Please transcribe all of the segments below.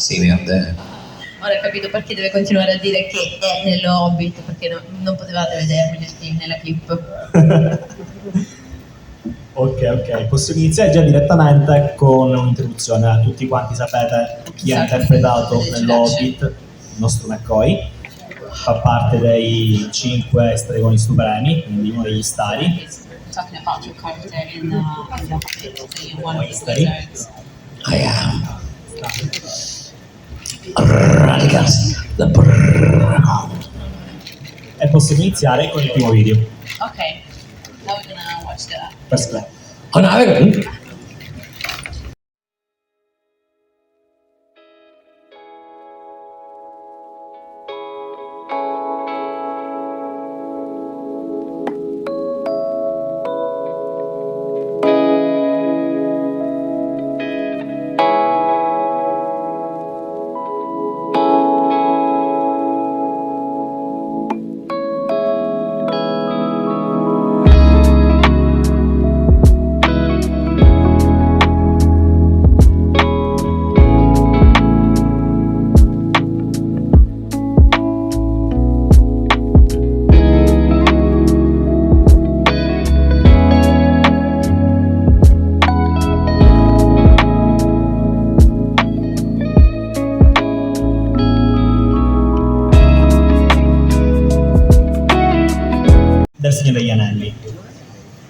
see me up there. Ora ho capito perché deve continuare a dire che è nello Hobbit, perché non potevate vedermi nella clip. Ok, possiamo iniziare già direttamente con un'introduzione. Tutti quanti sapete chi ha interpretato nello Hobbit il nostro McCoy. Fa parte dei 5 stregoni supremi, quindi uno degli stari. Talking about your character in the Hobbit, so you're one of the Stari. wizards. I am Radagast, the Brrrr. E possiamo iniziare con il primo video. Ok, now we're gonna watch the... Press play. On aver. Del Signore degli Anelli,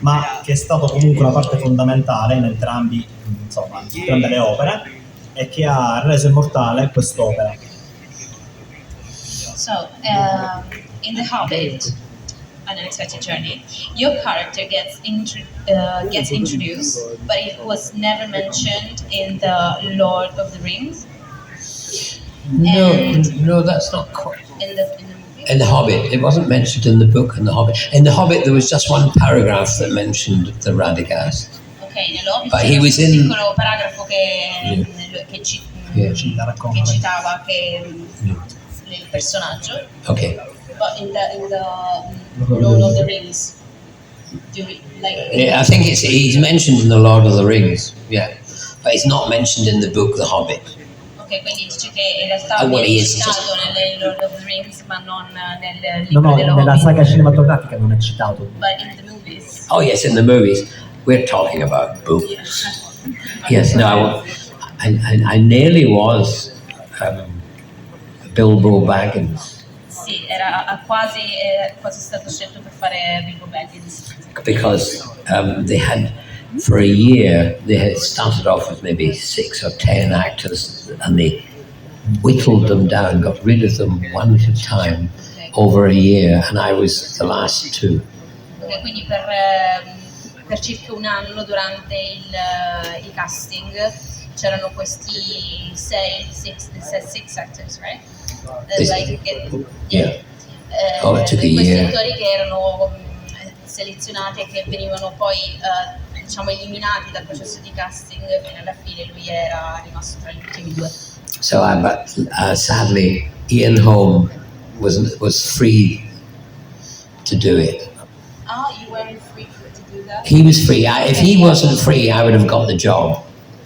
ma che è stato comunque una parte fondamentale in entrambe le opere e che ha reso immortale quest'opera. So, in The Hobbit, An Unexpected Journey, your character gets introduced, but it was never mentioned in the Lord of the Rings. No, that's not quite. In the movie. In The Hobbit, it wasn't mentioned in the book. In The Hobbit, there was just one paragraph that mentioned the Radagast. Ok, nello Hobbit But c'era he was un in- piccolo paragrafo che citava il personaggio. Okay. But in the Lord of the Rings, Yeah, I think he's mentioned in the Lord of the Rings. Yeah, but he's not mentioned in the book The Hobbit. Ok, quindi dice che in realtà Ah, well, viene yes, citato just- nel Lord of the Rings, ma non nel libro No, dello nella Hobbit. saga cinematografica non è citato. But in the movies. Oh yes, in the movies. We're talking about book. Yes, no, I nearly was Bilbo Baggins Sì, era quasi stato scelto per fare Bilbo Baggins. because they had, for a year, they had started off with maybe 6 or 10 actors, and they whittled them down, got rid of them one at a time over a year, and I was the last 2. Ok, quindi per circa un anno durante il casting c'erano questi 6 actors, right? Yeah. Oh, it took a questi year. attori che erano selezionati e che venivano poi eliminati dal processo di casting, fino alla fine lui era rimasto tra gli ultimi 2. So, but sadly, Ian Holm was free to do it. Oh, you weren't free to do that? He was free. If he wasn't free, I would have got the job.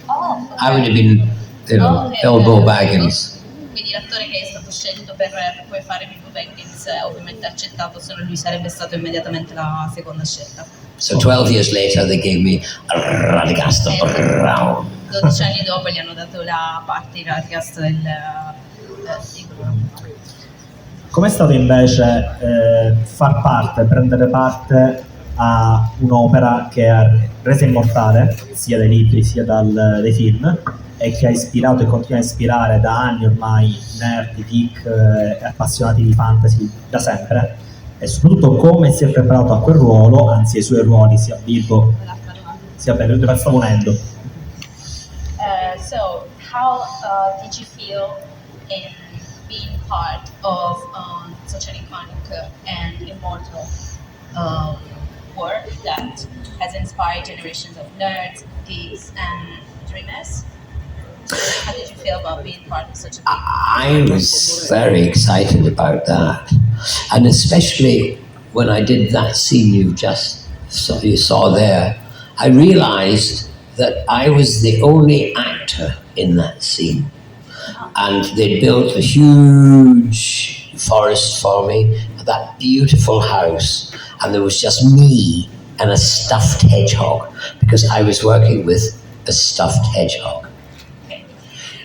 Oh, okay. I would have been, Bilbo Baggins. Quindi l'attore che è stato scelto per poi fare Bilbo Baggins ovviamente ha accettato, se no lui sarebbe stato immediatamente la seconda scelta. So 12 years later, they gave me Radagast the Brown. 12 anni dopo gli hanno dato la parte di Radagast del Com'è stato invece prendere parte a un'opera che ha reso immortale sia dai libri sia dai film e che ha ispirato e continua a ispirare da anni ormai nerd, geek e appassionati di fantasy da sempre, e soprattutto come si è preparato a quel ruolo, anzi ai suoi ruoli, sia Bilbo sia Benvenuti, stavo unendo. So, how did you feel in being part of such an iconic and immortal work that has inspired generations of nerds, geeks, and dreamers? How did you feel about being part of such a big... I was very excited about that, and especially when I did that scene you saw there, I realized that I was the only actor in that scene. and they built a huge forest for me, that beautiful house, and there was just me and a stuffed hedgehog, because I was working with a stuffed hedgehog.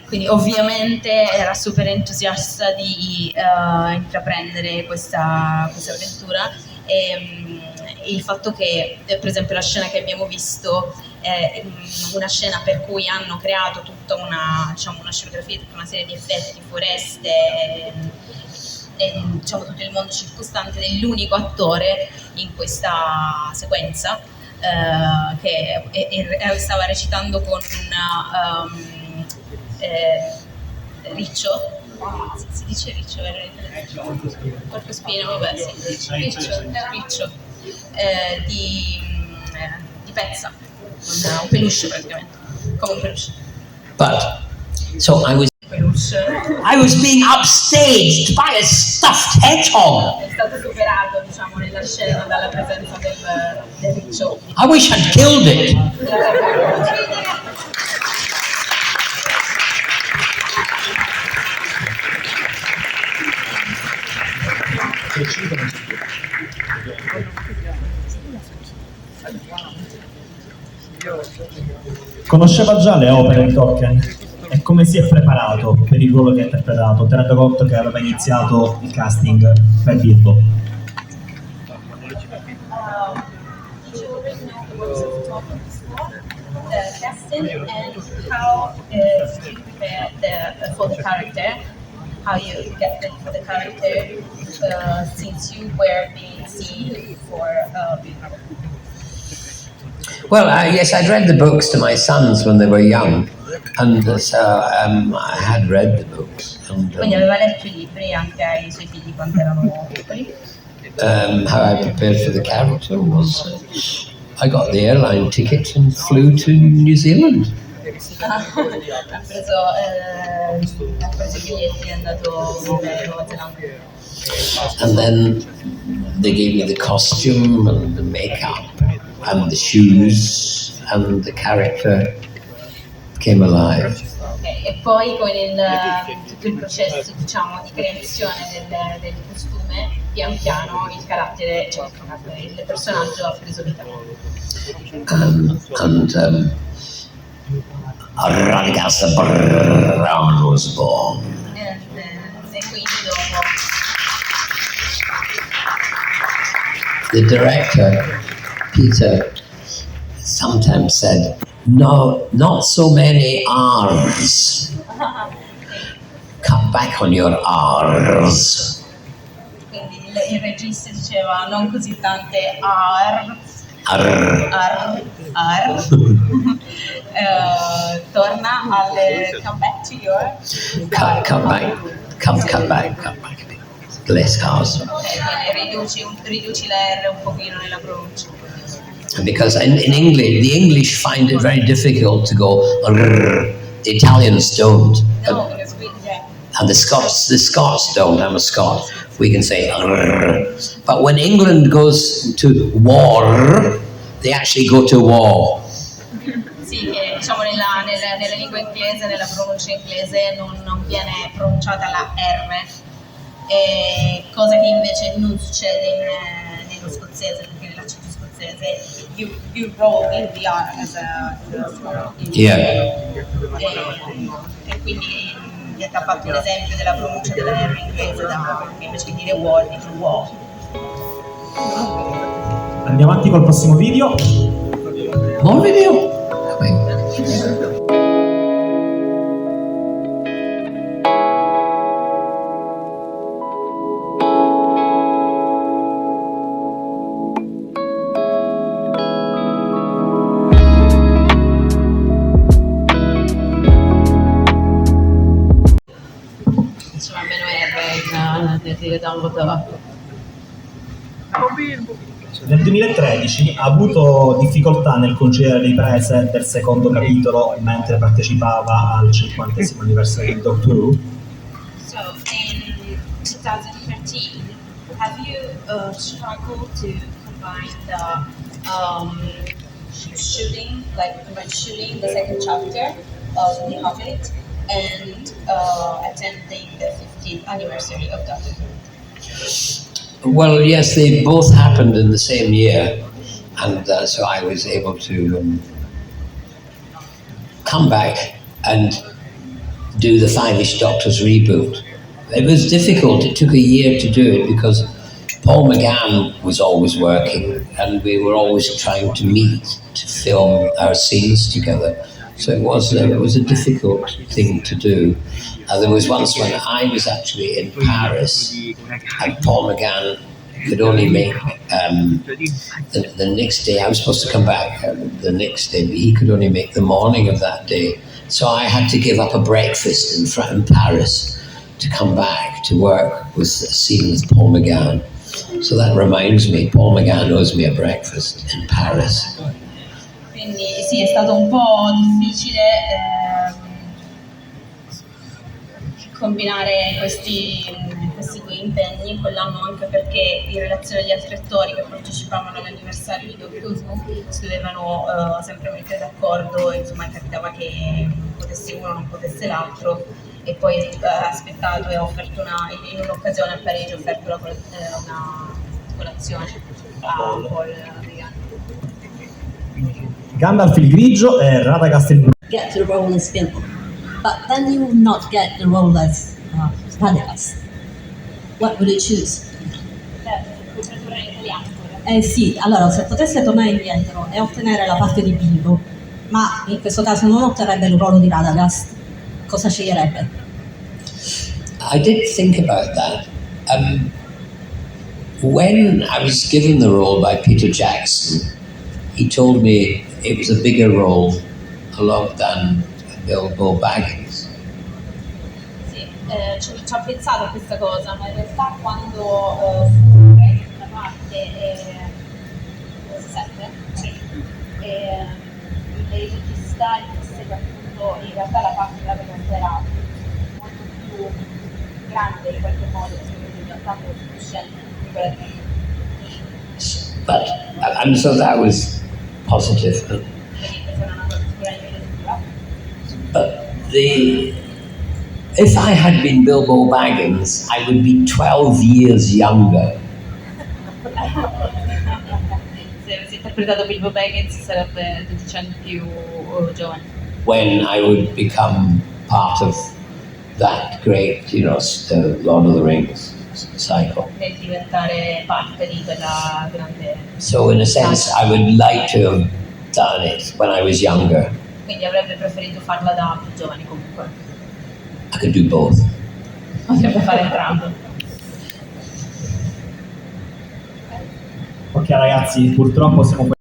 Quindi ovviamente era super entusiasta di intraprendere questa avventura, e il fatto che per esempio la scena che abbiamo visto è una scena per cui hanno creato tutta una scenografia, tutta una serie di effetti, foreste, diciamo tutto il mondo circostante, dell'unico attore in questa sequenza che stava recitando con un riccio, si dice riccio, porcospino, vabbè, sì, riccio di pezza, un peluche praticamente, come un peluche. But so I was being upstaged by a stuffed hedgehog. È stato superato, diciamo, nella scena dalla presenza del riccio. I wish I'd killed it. Conosceva già le opere di Tolkien e come si è preparato per il ruolo che ha interpretato, tenendo conto che aveva iniziato il casting per Bilbo. Casting and how did you prepare for the character? How you get ready for the character since you were being seen for Bilbo? Well, yes, I'd read the books to my sons when they were young, and so I had read the books. And, Quindi aveva letto i libri anche ai suoi figli quando erano piccoli. how I prepared for the character was I got the airline ticket and flew to New Zealand. Ha preso i biglietti e è andato in Nuova Zelanda. And then they gave me the costume and the makeup and the shoes, and the character came alive. Okay. E poi con tutto il processo, diciamo, di creazione del costume, pian piano il carattere, cioè il personaggio ha preso vita. Radagast Brown was born. E quindi dopo The director, Peter, sometimes said, "No, not so many R's. Cut back on your R's." quindi il regista diceva non così tante ar. Torna alle come back to your Cut back. Less R's. riduci la R un pochino nella pronuncia. Because in English, the English find it very difficult to go rrr. The Italians don't. No, because And the Scots don't. I'm a Scot. We can say rrr. But when England goes to war, they actually go to war. sì, che diciamo nella lingua inglese, nella pronuncia inglese non viene pronunciata la R, cosa che invece non succede nello scozzese, perché nell'accento scozzese you roll in the R as a Yeah. e quindi ti ha fatto un esempio della pronuncia della R inglese, che invece di dire war dice war. Andiamo avanti col prossimo video. More video? Insomma, meno R nel Dumbledore. Nel 2013 ha avuto difficoltà nel concedere riprese del secondo capitolo mentre partecipava al 50° anniversario di Dottore. So in 2013, have you struggled to combine the shooting the second chapter of The Hobbit and attending the 15th anniversary of Dottore? Well, yes, they both happened in the same year, and so I was able to come back and do the Five-ish Doctors reboot. It was difficult. It took a year to do it because Paul McGann was always working, and we were always trying to meet to film our scenes together. So it was a difficult thing to do. There was once when I was actually in Paris, and Paul McGann could only make the next day. I was supposed to come back the next day, but he could only make the morning of that day. So I had to give up a breakfast in Paris to come back to work with a scene with Paul McGann. So that reminds me, Paul McGann owes me a breakfast in Paris. Quindi sì, è stato un po' difficile combinare questi due impegni quell'anno, anche perché in relazione agli altri attori che partecipavano all'anniversario di Dottore si dovevano sempre mettere d'accordo, insomma capitava che potesse uno non potesse l'altro, e poi ha aspettato e ha offerto in un'occasione a Parigi ha offerto una colazione a Paul McGann. Gandalf il grigio e Radagast il blu. Get the role as Bilbo, but then you will not get the role as Radagast. What would you choose? Puoi tradurre in italiano? Sì, allora se potesse tornare indietro e ottenere la parte di Bilbo, ma in questo caso non otterrebbe il ruolo di Radagast, cosa sceglierebbe? I did think about that. When I was given the role by Peter Jackson, he told me it was a bigger role than Bilbo Baggins. Sì, ci ho pensato a questa cosa, ma in realtà quando fu preso la parte 7, sì, il regista disse che appunto in realtà la parte di Radagast era molto più grande in qualche modo, perché in realtà era sufficiente di quella di But and so that was positive. quindi questa era una cosa sicuramente positiva. But if I had been Bilbo Baggins, I would be 12 years younger. Se avessi interpretato Bilbo Baggins sarebbe 12 anni più giovane. When I would become part of that great, Lord of the Rings cycle. Nel diventare parte di quella grande. So in a sense, I would like to have done it when I was younger. Quindi avrebbe preferito farla da più giovane comunque. I could do both. Potrebbe fare entrambe. Ok ragazzi, purtroppo siamo